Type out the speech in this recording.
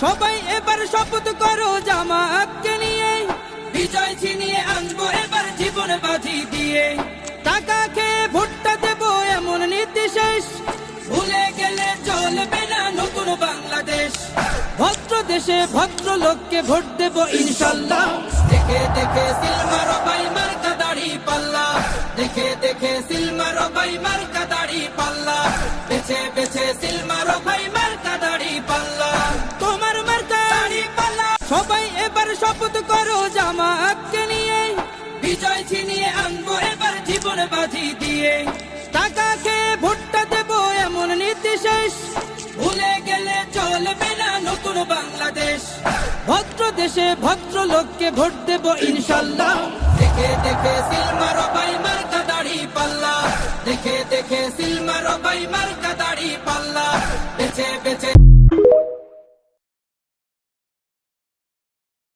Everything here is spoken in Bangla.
সবাই এবার শপথ করো জামাতকে নিয়ে, বিজয় ছিনিয়ে আনবো এবার জীবন বাজি দিয়ে। টাকা খেয়ে ভোটটা দেবো এমন নীতি শেষ, ভুলে গেলে চলবে না নতুন বাংলাদেশ। ভদ্র দেশে ভদ্র লোককে ভোট দেবো ইনশাল্লাহ। দেখে দেখে সিলমারো ভাই মার্কা দাড়ি পাল্লা, দেখে দেখে সিলমারো ভাই মার্কা দাড়ি পাল্লা, বেছে বেছে সিলমারো ভাই মার্কা দাড়ি পাল্লা। তোমার মার্কা দাড়ি পাল্লা। সবাই এবার শপথ করো জামাতকে নিয়ে, বিজয় ছিনিয়ে আনবো এবার জীবন বাজি দিয়ে। টাকা খেয়ে ভোটটা দেবো এমন নীতি শেষ, ভুলে গেলে চলবে না নতুন বাংলাদেশ। ভদ্র দেশে ভদ্র লোককে ভোট দেবো ইনশাল্লাহ। দেখে দেখে সিলমারো ভাই মার্কা দাড়ি পাল্লা, দেখে দেখে সিলমারো ভাই মার্কা দাড়ি পাল্লা, বেছে বেছে